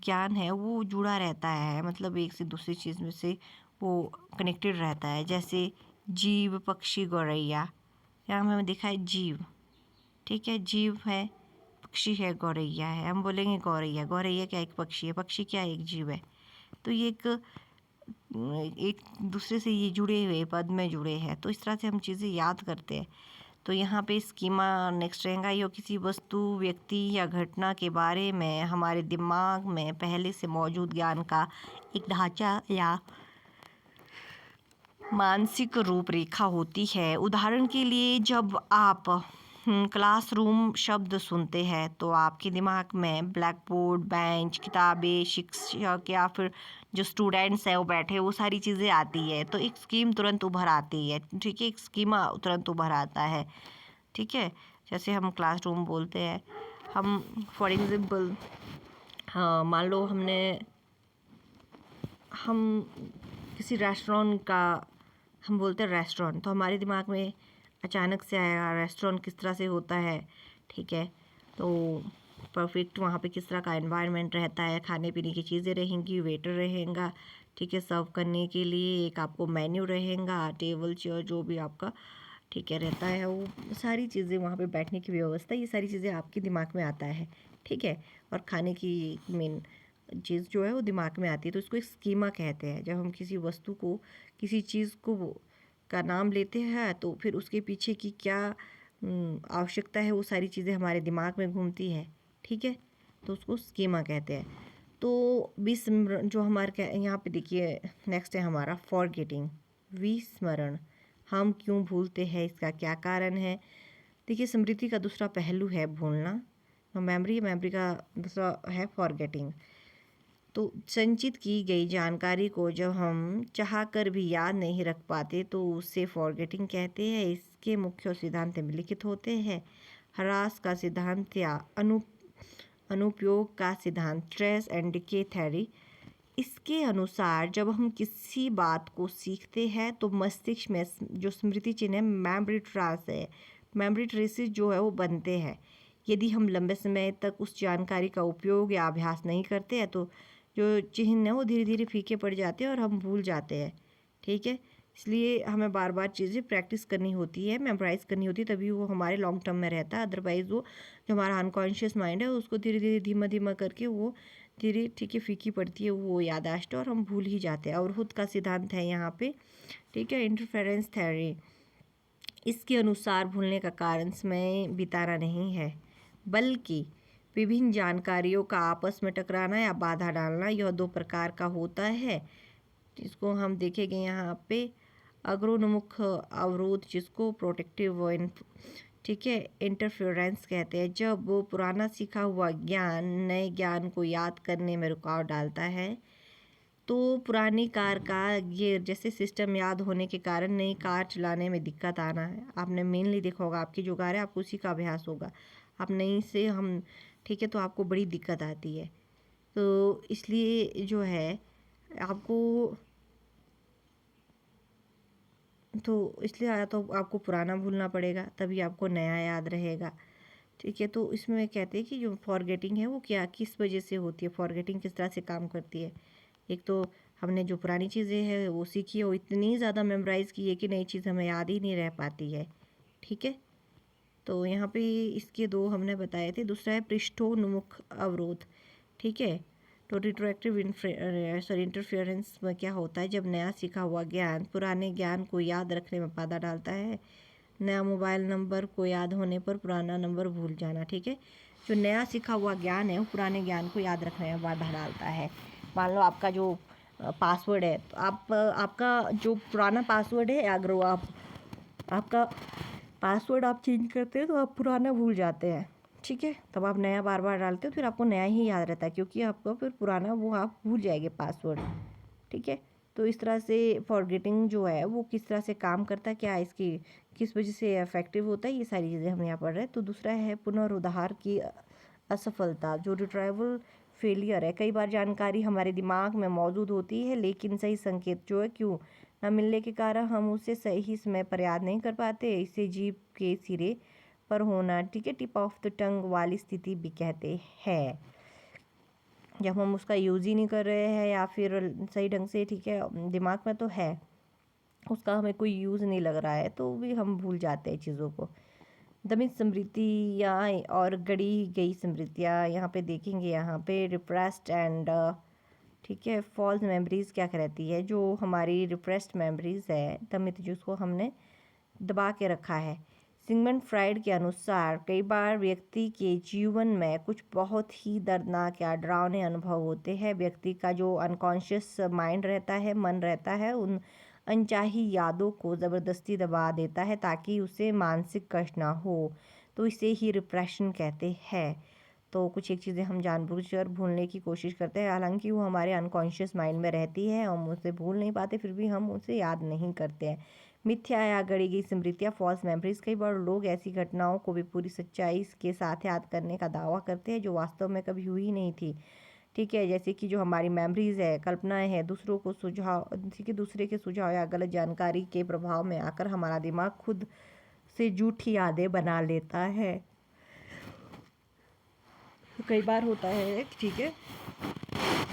ज्ञान है वो जुड़ा रहता है, मतलब एक से दूसरी चीज़ में से वो कनेक्टेड रहता है। जैसे जीव, पक्षी, गौरैया, यहाँ हमें देखा है जीव, ठीक है, जीव है, पक्षी है, गौरैया है। हम बोलेंगे गौरैया, गौरैया क्या एक पक्षी है, पक्षी क्या एक जीव है। तो ये एक दूसरे से ये जुड़े हुए पद में जुड़े हैं, तो इस तरह से हम चीज़ें याद करते हैं। तो यहाँ पे स्कीमा नेक्स्ट रहेगा, यो किसी वस्तु, व्यक्ति या घटना के बारे में हमारे दिमाग में पहले से मौजूद ज्ञान का एक ढांचा या मानसिक रूपरेखा होती है। उदाहरण के लिए जब आप क्लासरूम शब्द सुनते हैं तो आपके दिमाग में ब्लैक बोर्ड, बेंच, किताबें, शिक्षक या फिर जो स्टूडेंट्स हैं वो बैठे, वो सारी चीज़ें आती है, तो एक स्कीम तुरंत उभर आती है। ठीक है, एक स्कीमा तुरंत उभर आता है। ठीक है, जैसे हम क्लासरूम बोलते हैं, हम फॉर एग्जाम्पल, हाँ, मान लो हम किसी रेस्टोरेंट का हम बोलते हैं रेस्टोरेंट, तो हमारे दिमाग में अचानक से आएगा रेस्टोरेंट किस तरह से होता है। ठीक है, तो परफेक्ट वहाँ पे किस तरह का एनवायरनमेंट रहता है, खाने पीने की चीज़ें रहेंगी, वेटर रहेगा, ठीक है, सर्व करने के लिए एक आपको मेन्यू रहेगा, टेबल चेयर जो भी आपका ठीक है रहता है, वो सारी चीज़ें वहाँ पे बैठने की व्यवस्था, ये सारी चीज़ें आपके दिमाग में आता है। ठीक है, और खाने की मेन चीज़ जो है वो दिमाग में आती है, तो इसको एक स्कीमा कहते हैं। जब हम किसी वस्तु को, किसी चीज़ को का नाम लेते हैं तो फिर उसके पीछे की क्या आवश्यकता है, वो सारी चीज़ें हमारे दिमाग में घूमती है। ठीक है, तो उसको स्कीमा कहते हैं। तो विस्मरण जो हमारे यहाँ पे देखिए नेक्स्ट है हमारा फॉरगेटिंग, विस्मरण। हम क्यों भूलते हैं, इसका क्या कारण है। देखिए, स्मृति का दूसरा पहलू है भूलना, मेमोरी का दूसरा है फॉरगेटिंग। तो संचित की गई जानकारी को जब हम चाह कर भी याद नहीं रख पाते तो उसे फॉरगेटिंग कहते हैं। इसके मुख्य सिद्धांत निम्नलिखित होते हैं। ह्रास का सिद्धांत या अनुपयोग का सिद्धांत, ट्रेस एंड डिके थ्योरी। इसके अनुसार जब हम किसी बात को सीखते हैं तो मस्तिष्क में जो स्मृति चिन्ह है, मेमोरी ट्रेसेस जो है वो बनते हैं। यदि हम लंबे समय तक उस जानकारी का उपयोग या अभ्यास नहीं करते हैं तो जो चिन्ह है वो धीरे धीरे फीके पड़ जाते हैं और हम भूल जाते हैं। ठीक है, इसलिए हमें बार बार चीज़ें प्रैक्टिस करनी होती है, मेमोराइज़ करनी होती है, तभी वो हमारे लॉन्ग टर्म में रहता है। अदरवाइज़ वो जो हमारा अनकॉन्शियस माइंड है उसको धीरे धीरे धीमा धीमा करके वो धीरे ठीक है फीकी पड़ती है वो याददाश्त, और हम भूल ही जाते हैं। और खुद का सिद्धांत है यहाँ पे, ठीक है, इंटरफेरेंस थ्योरी। इसके अनुसार भूलने का कारण समय बिताना नहीं है, बल्कि विभिन्न जानकारियों का आपस में टकराना या बाधा डालना। यह दो प्रकार का होता है। इसको हम देखेंगे यहाँ पे अग्रोन्मुख अवरोध, जिसको प्रोटेक्टिव ठीक है इंटरफेरेंस कहते हैं। जब वो पुराना सीखा हुआ ज्ञान नए ज्ञान को याद करने में रुकावट डालता है, तो पुरानी कार का गियर जैसे सिस्टम याद होने के कारण नई कार चलाने में दिक्कत आना है। आपने मेनली देखा होगा, आपकी जो कार है आपको उसी का अभ्यास होगा, आप नई से हम ठीक है तो आपको बड़ी दिक्कत आती है। तो इसलिए जो है आपको, तो इसलिए आया तो आपको पुराना भूलना पड़ेगा, तभी आपको नया याद रहेगा। ठीक है, तो इसमें कहते हैं कि जो फॉरगेटिंग है वो क्या किस वजह से होती है, फॉरगेटिंग किस तरह से काम करती है। एक तो हमने जो पुरानी चीज़ें हैं वो सीखी है, वो इतनी ज़्यादा मेमोराइज़ की है कि नई चीज़ हमें याद ही नहीं रह पाती है। ठीक है, तो यहाँ पे इसके दो हमने बताए थे। दूसरा है पृष्ठोन्मुख अवरोध। ठीक है, तो रिट्रोएक्टिव इंटरफेरेंस में क्या होता है, जब नया सीखा हुआ ज्ञान पुराने ज्ञान को याद रखने में बाधा डालता है नया मोबाइल नंबर को याद होने पर पुराना नंबर भूल जाना। ठीक है, जो नया सीखा हुआ ज्ञान है वो पुराने ज्ञान को याद रखने में बाधा डालता है। मान लो आपका जो पासवर्ड है, तो आपका जो पुराना पासवर्ड है, अगर वो आपका पासवर्ड आप चेंज करते हैं तो आप पुराना भूल जाते हैं। ठीक है, तब आप नया बार बार डालते हो, फिर आपको नया ही याद रहता है, क्योंकि आपको फिर पुराना वो आप भूल जाएंगे पासवर्ड। ठीक है, तो इस तरह से फॉरगेटिंग जो है वो किस तरह से काम करता है, क्या इसकी किस वजह से इफेक्टिव होता है, ये सारी चीज़ें हम यहाँ पढ़ रहे हैं। तो दूसरा है पुनरुद्धार की असफलता, जो रिट्राइवल फेलियर है। कई बार जानकारी हमारे दिमाग में मौजूद होती है, लेकिन सही संकेत जो है क्यों न मिलने के कारण हम उसे सही समय पर याद नहीं कर पाते। इसे जीभ के सिरे पर होना, ठीक है, टिप ऑफ द टंग वाली स्थिति भी कहते हैं। जब हम उसका यूज़ ही नहीं कर रहे हैं या फिर सही ढंग से, ठीक है, दिमाग में तो है, उसका हमें कोई यूज़ नहीं लग रहा है, तो भी हम भूल जाते हैं चीज़ों को। दमित स्मृतियाँ और गढ़ी गई स्मृतियाँ, यहाँ पे देखेंगे, यहाँ पे रिप्रेस्ड एंड, ठीक है, फॉल्स मेमोरीज क्या कहती है। जो हमारी रिप्रेस्ड मेमोरीज है, दमित, जिसको हमने दबा के रखा है। सिगमंड फ्राइड के अनुसार कई बार व्यक्ति के जीवन में कुछ बहुत ही दर्दनाक या डरावने अनुभव होते हैं। व्यक्ति का जो अनकॉन्शियस माइंड रहता है, मन रहता है, उन अनचाही यादों को ज़बरदस्ती दबा देता है ताकि उसे मानसिक कष्ट ना हो, तो इसे ही रिप्रेशन कहते हैं। तो कुछ एक चीज़ें हम जानबूझकर भूलने की कोशिश करते हैं, हालांकि वो हमारे अनकॉन्शियस माइंड में रहती है, हम उसे भूल नहीं पाते, फिर भी हम उसे याद नहीं करते हैं। मिथ्या या गढ़ी गई स्मृतियाँ, फॉल्स मेमोरीज, कई बार लोग ऐसी घटनाओं को भी पूरी सच्चाई के साथ याद करने का दावा करते हैं जो वास्तव में कभी हुई नहीं थी। ठीक है, जैसे कि जो हमारी मेमोरीज है, कल्पनाएं हैं, दूसरों को सुझाव, ठीक है, दूसरे के सुझाव या गलत जानकारी के प्रभाव में आकर हमारा दिमाग खुद से झूठी यादें बना लेता है। तो कई बार होता है, ठीक है,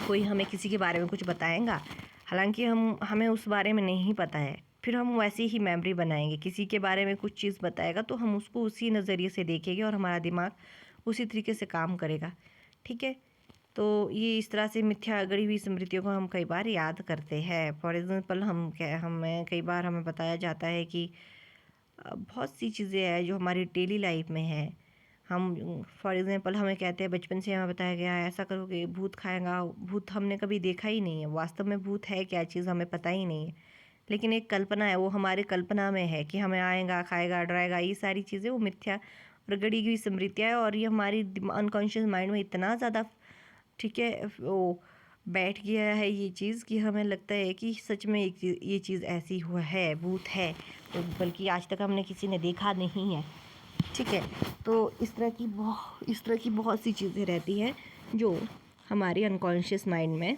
कोई हमें किसी के बारे में कुछ बताएगा, हालांकि हमें उस बारे में नहीं पता है, फिर हम वैसी ही मेमोरी बनाएंगे। किसी के बारे में कुछ चीज़ बताएगा तो हम उसको उसी नज़रिए से देखेंगे और हमारा दिमाग उसी तरीके से काम करेगा। ठीक है, तो ये इस तरह से मिथ्या गढ़ी हुई स्मृतियों को हम कई बार याद करते हैं। फॉर एग्ज़ाम्पल हमें कई बार हमें बताया जाता है कि बहुत सी चीज़ें हैं जो हमारी डेली लाइफ में है। हम फॉर एग्ज़ाम्पल हमें कहते हैं, बचपन से हमें बताया गया है ऐसा करोगे भूत खाएगा। भूत हमने कभी देखा ही नहीं है, वास्तव में भूत है क्या चीज़ हमें पता ही नहीं है, लेकिन एक कल्पना है, वो हमारे कल्पना में है कि हमें आएगा, खाएगा, डराएगा। ये सारी चीज़ें वो मिथ्या और गढ़ी हुई स्मृतियाँ है, और ये हमारी अनकॉन्शियस माइंड में इतना ज़्यादा, ठीक है, वो बैठ गया है ये चीज़ कि हमें लगता है कि सच में ये चीज़ ऐसी हुआ है, भूत है, तो बल्कि आज तक हमने किसी ने देखा नहीं है। ठीक है, तो इस तरह की बहुत सी चीज़ें रहती हैं जो हमारी अनकॉन्शियस माइंड में,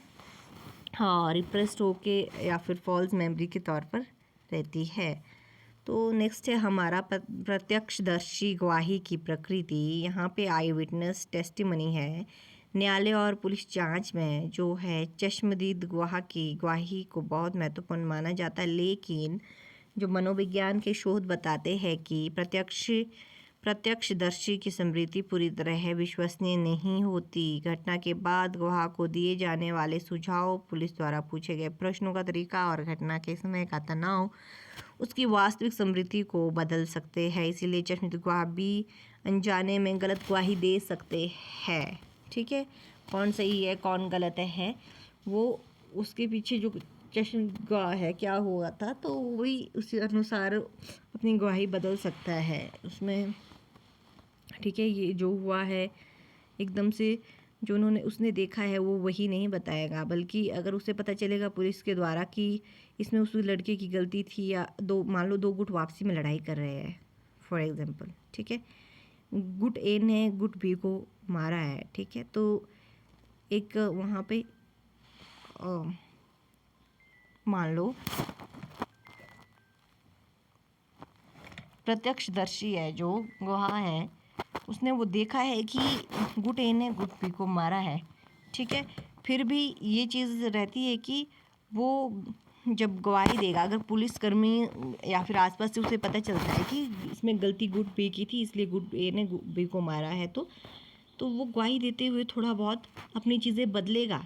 हाँ, रिप्रेस्ड होके या फिर फॉल्स मेमोरी के तौर पर रहती है। तो नेक्स्ट है हमारा प्रत्यक्षदर्शी गवाही की प्रकृति। यहाँ पे आई विटनेस टेस्टिमनी है। न्यायालय और पुलिस जांच में जो है चश्मदीद गवाह की गवाही को बहुत महत्वपूर्ण माना जाता है, लेकिन जो मनोविज्ञान के शोध बताते हैं कि प्रत्यक्षदर्शी की स्मृति पूरी तरह विश्वसनीय नहीं होती। घटना के बाद गवाह को दिए जाने वाले सुझाव, पुलिस द्वारा पूछे गए प्रश्नों का तरीका और घटना के समय का तनाव उसकी वास्तविक स्मृति को बदल सकते हैं। इसीलिए चश्मदीद गवाह भी अनजाने में गलत गवाही दे सकते हैं। ठीक है, कौन सही है कौन गलत है वो उसके पीछे जो चश्मदीद गवाह है क्या हुआ था, तो वही उसी अनुसार अपनी गवाही बदल सकता है उसमें। ठीक है, ये जो हुआ है एकदम से जो उसने देखा है वो वही नहीं बताएगा, बल्कि अगर उसे पता चलेगा पुलिस के द्वारा कि इसमें उस लड़के की गलती थी, या मान लो दो गुट वापसी में लड़ाई कर रहे हैं फॉर एग्जांपल, ठीक है, गुट ए ने गुट बी को मारा है, ठीक है, तो एक वहाँ पे मान लो प्रत्यक्षदर्शी है जो गवाह है, उसने वो देखा है कि गुट ए ने गुट बी को मारा है। ठीक है, फिर भी ये चीज़ रहती है कि वो जब गवाही देगा, अगर पुलिसकर्मी या फिर आसपास से उसे पता चलता है कि इसमें गलती गुट बी की थी इसलिए गुट ए ने गुट बी को मारा है, तो वो गवाही देते हुए थोड़ा बहुत अपनी चीज़ें बदलेगा।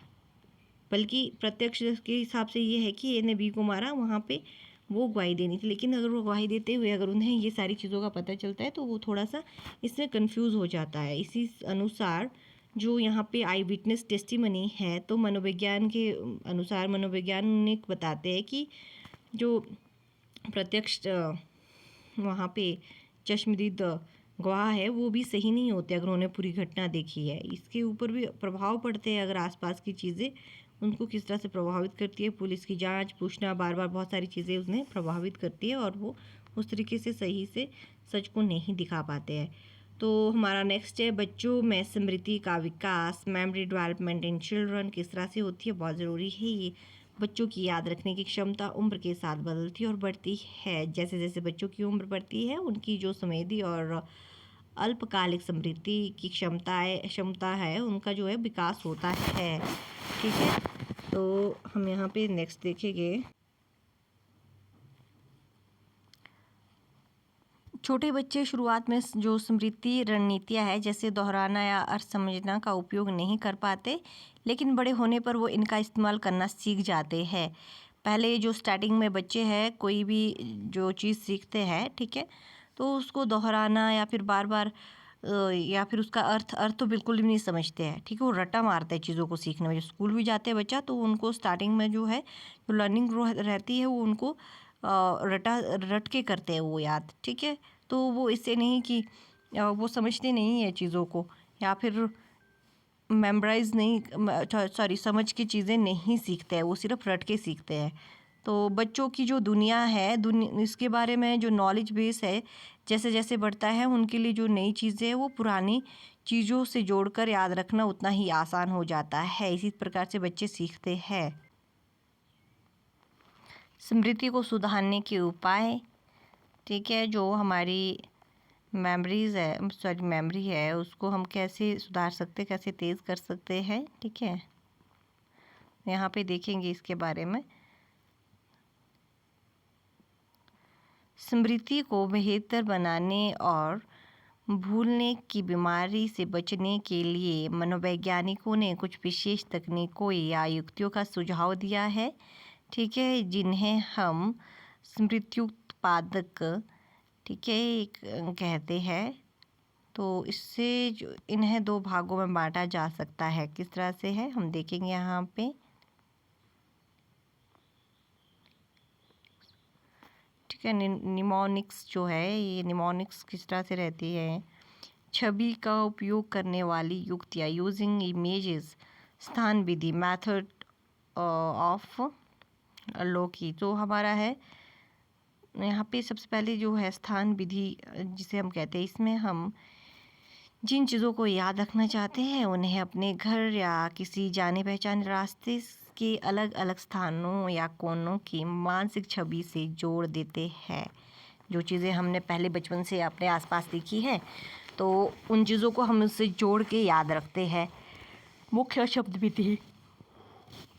बल्कि प्रत्यक्ष के हिसाब से ये है कि ए ने बी को मारा, वहाँ पे वो गवाही देनी थी। लेकिन अगर वो गवाही देते हुए अगर उन्हें ये सारी चीज़ों का पता चलता है तो वो थोड़ा सा इसमें कंफ्यूज हो जाता है। इसी अनुसार जो यहाँ पे आई विटनेस टेस्टिमनी है, तो मनोविज्ञान के अनुसार मनोवैज्ञानिक बताते हैं कि जो प्रत्यक्ष वहाँ पे चश्मदीद गवाह है वो भी सही नहीं होते अगर उन्होंने पूरी घटना देखी है। इसके ऊपर भी प्रभाव पड़ते हैं, अगर आसपास की चीज़ें उनको किस तरह से प्रभावित करती है। पुलिस की जांच, पूछना, बार बार बहुत सारी चीज़ें उन्हें प्रभावित करती है और वो उस तरीके से सही से सच को नहीं दिखा पाते हैं। तो हमारा नेक्स्ट है बच्चों में स्मृति का विकास, मेमोरी डेवलपमेंट इन चिल्ड्रन किस तरह से होती है, बहुत ज़रूरी है ये। बच्चों की याद रखने की क्षमता उम्र के साथ बदलती और बढ़ती है। जैसे जैसे बच्चों की उम्र बढ़ती है उनकी जो स्मृति और अल्पकालिक स्मृति की क्षमता है उनका जो है विकास होता है। ठीक है, तो हम यहाँ पे नेक्स्ट देखेंगे। छोटे बच्चे शुरुआत में जो स्मृति रणनीतियाँ है जैसे दोहराना या अर्थ समझना का उपयोग नहीं कर पाते, लेकिन बड़े होने पर वो इनका इस्तेमाल करना सीख जाते हैं। पहले जो स्टार्टिंग में बच्चे हैं कोई भी जो चीज़ सीखते हैं, ठीक है, तो उसको दोहराना या फिर बार बार या फिर उसका अर्थ तो बिल्कुल भी नहीं समझते हैं। ठीक है, वो रट्टा मारते हैं चीज़ों को सीखने में। जब स्कूल भी जाते हैं बच्चा तो उनको स्टार्टिंग में जो है जो लर्निंग रहती है वो उनको रट के करते हैं वो याद। ठीक है, तो वो इससे नहीं कि वो समझते नहीं है चीज़ों को या फिर मेमोराइज नहीं, सॉरी, समझ की चीज़ें नहीं सीखते हैं, वो सिर्फ रट के सीखते हैं। तो बच्चों की जो दुनिया है इसके बारे में जो नॉलेज बेस है जैसे जैसे बढ़ता है उनके लिए जो नई चीज़ें हैं वो पुरानी चीज़ों से जोड़कर याद रखना उतना ही आसान हो जाता है। इसी प्रकार से बच्चे सीखते हैं। स्मृति को सुधारने के उपाय, ठीक है, जो हमारी मेमोरी है उसको हम कैसे सुधार सकते, कैसे तेज़ कर सकते हैं। ठीक है, यहाँ पे देखेंगे इसके बारे में। स्मृति को बेहतर बनाने और भूलने की बीमारी से बचने के लिए मनोवैज्ञानिकों ने कुछ विशेष तकनीकों या युक्तियों का सुझाव दिया है। ठीक है, जिन्हें हम स्मृत्युत्पादक, ठीक है, कहते हैं। तो इससे जो इन्हें 2 भागों में बांटा जा सकता है। किस तरह से है हम देखेंगे यहाँ पे। ठीक है, निमोनिक्स जो है, ये निमोनिक्स किस तरह से रहती है। छवि का उपयोग करने वाली युक्तियाँ, यूजिंग इमेजेस, स्थान विधि, मेथड ऑफ लोकी। तो हमारा है यहाँ पे सबसे पहले जो है स्थान विधि जिसे हम कहते हैं, इसमें हम जिन चीज़ों को याद रखना चाहते हैं उन्हें अपने घर या किसी जाने पहचाने रास्ते के अलग अलग स्थानों या कोनों की मानसिक छवि से जोड़ देते हैं। जो चीज़ें हमने पहले बचपन से अपने आसपास देखी है तो उन चीज़ों को हम उससे जोड़ के याद रखते हैं। मुख्य शब्द विधि,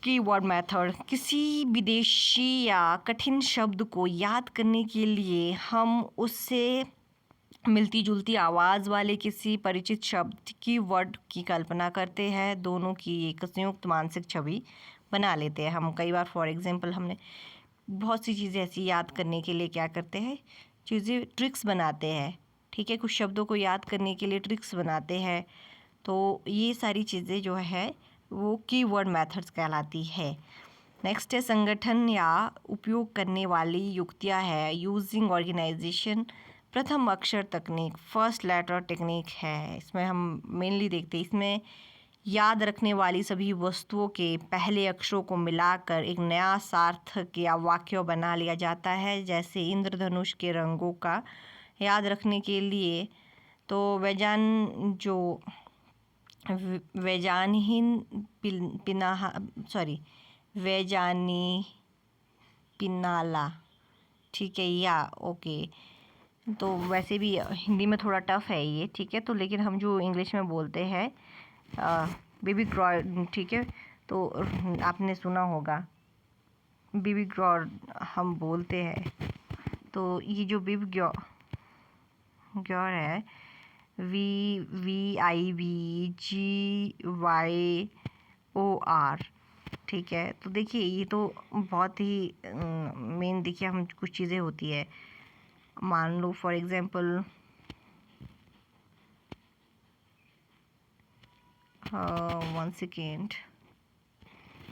कीवर्ड मेथड, किसी विदेशी या कठिन शब्द को याद करने के लिए हम उससे मिलती जुलती आवाज़ वाले किसी परिचित शब्द की वर्ड की कल्पना करते हैं। दोनों की एक संयुक्त मानसिक छवि बना लेते हैं हम। कई बार फॉर एग्जांपल हमने बहुत सी चीज़ें ऐसी याद करने के लिए क्या करते हैं, चीज़ें ट्रिक्स बनाते हैं। ठीक है, कुछ शब्दों को याद करने के लिए ट्रिक्स बनाते हैं। तो ये सारी चीज़ें जो है वो कीवर्ड मेथड्स कहलाती है। नेक्स्ट है संगठन या उपयोग करने वाली युक्तियाँ है, यूजिंग ऑर्गेनाइजेशन, प्रथम अक्षर तकनीक, फर्स्ट लेटर टेक्निक है। इसमें हम मेनली देखते हैं, इसमें याद रखने वाली सभी वस्तुओं के पहले अक्षरों को मिलाकर एक नया सार्थक या वाक्य बना लिया जाता है। जैसे इंद्रधनुष के रंगों का याद रखने के लिए तो वैजानी पिनाला, ठीक है, या ओके। तो वैसे भी हिंदी में थोड़ा टफ है ये, ठीक है, तो लेकिन हम जो इंग्लिश में बोलते हैं बेबी ग्रॉ, ठीक है, तो आपने सुना होगा बेबी ग्रॉ हम बोलते हैं। तो ये जो बेबी ग्रॉ है, VIBGYOR, ठीक है। तो देखिए ये तो बहुत ही मेन देखिए हम कुछ चीज़ें होती है, मान लो फॉर एग्जांपल वन सेकेंड,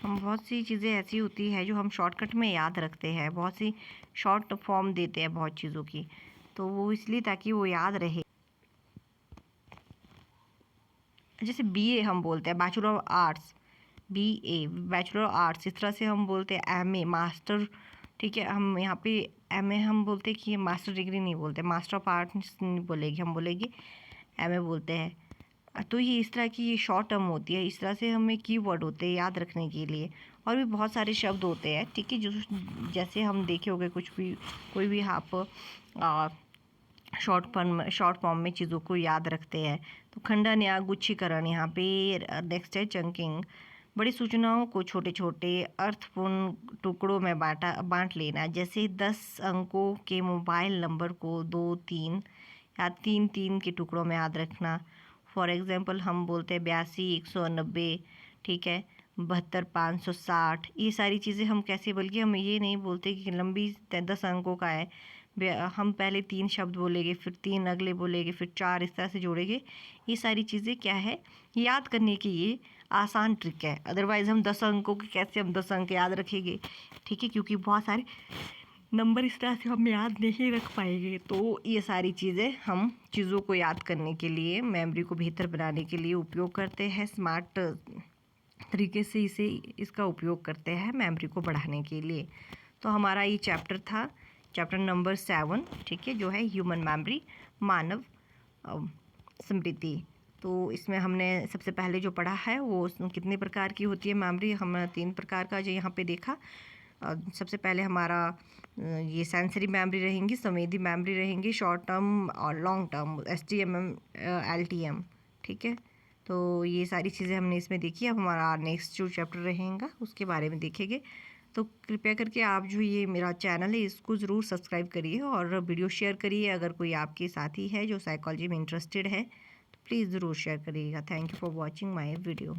हम बहुत सी चीज़ें ऐसी होती है जो हम शॉर्टकट में याद रखते हैं, बहुत सी शॉर्ट फॉर्म देते हैं बहुत चीज़ों की, तो वो इसलिए ताकि वो याद रहे। जैसे बीए हम बोलते हैं bachelor of arts, BA bachelor of arts, इस तरह से हम बोलते हैं एमए मास्टर। ठीक है, हम यहाँ पे एमए हम बोलते हैं कि ये मास्टर डिग्री नहीं बोलते, मास्टर ऑफ आर्ट्स नहीं बोलेगी, हम बोलेंगे एमए बोलते हैं। तो ये इस तरह की ये शॉर्ट टर्म होती है, इस तरह से हमें कीवर्ड होते हैं याद रखने के लिए। और भी बहुत सारे शब्द होते हैं, ठीक है, जो जैसे हम देखे होंगे कुछ भी, कोई भी आप शॉर्ट फॉर्म में चीज़ों को याद रखते हैं। तो खंडन या गुच्छीकरण, यहाँ पे नेक्स्ट है चंकिंग, बड़ी सूचनाओं को छोटे छोटे अर्थपूर्ण टुकड़ों में बांट लेना। जैसे 10 अंकों के मोबाइल नंबर को 2 3 या 3 3 के टुकड़ों में याद रखना। फॉर एग्जांपल हम बोलते हैं 82 190, ठीक है, 72 560। ये सारी चीज़ें हम कैसे, बल्कि हम ये नहीं बोलते कि लंबी 10 अंकों का है, हम पहले 3 शब्द बोलेंगे, फिर 3 अगले बोलेंगे, फिर 4, इस तरह से जोड़ेंगे। ये सारी चीज़ें क्या है, याद करने की ये आसान ट्रिक है। अदरवाइज़ हम 10 अंकों के कैसे हम 10 अंक याद रखेंगे, ठीक है, क्योंकि बहुत सारे नंबर इस तरह से हम याद नहीं रख पाएंगे। तो ये सारी चीज़ें हम चीज़ों को याद करने के लिए, मेमोरी को बेहतर बनाने के लिए उपयोग करते हैं। स्मार्ट तरीके से इसका उपयोग करते हैं मेमोरी को बढ़ाने के लिए। तो हमारा ये चैप्टर था, चैप्टर नंबर 7, ठीक है, जो है ह्यूमन मेमोरी, मानव स्मृति। तो इसमें हमने सबसे पहले जो पढ़ा है वो कितने प्रकार की होती है मेमोरी, हमने 3 प्रकार का जो यहाँ पे देखा। सबसे पहले हमारा ये सेंसरी मेमोरी रहेंगी, संवेदी मेमोरी रहेंगी, शॉर्ट टर्म और लॉन्ग टर्म, STMM LTM, ठीक है। तो ये सारी चीज़ें हमने इसमें देखी। अब हमारा नेक्स्ट जो चैप्टर रहेगा उसके बारे में देखेंगे। तो कृपया करके आप जो ये मेरा चैनल है इसको ज़रूर सब्सक्राइब करिए और वीडियो शेयर करिए। अगर कोई आपके साथी है जो साइकोलॉजी में इंटरेस्टेड है तो प्लीज़ ज़रूर शेयर करिएगा। Thank you for watching my video.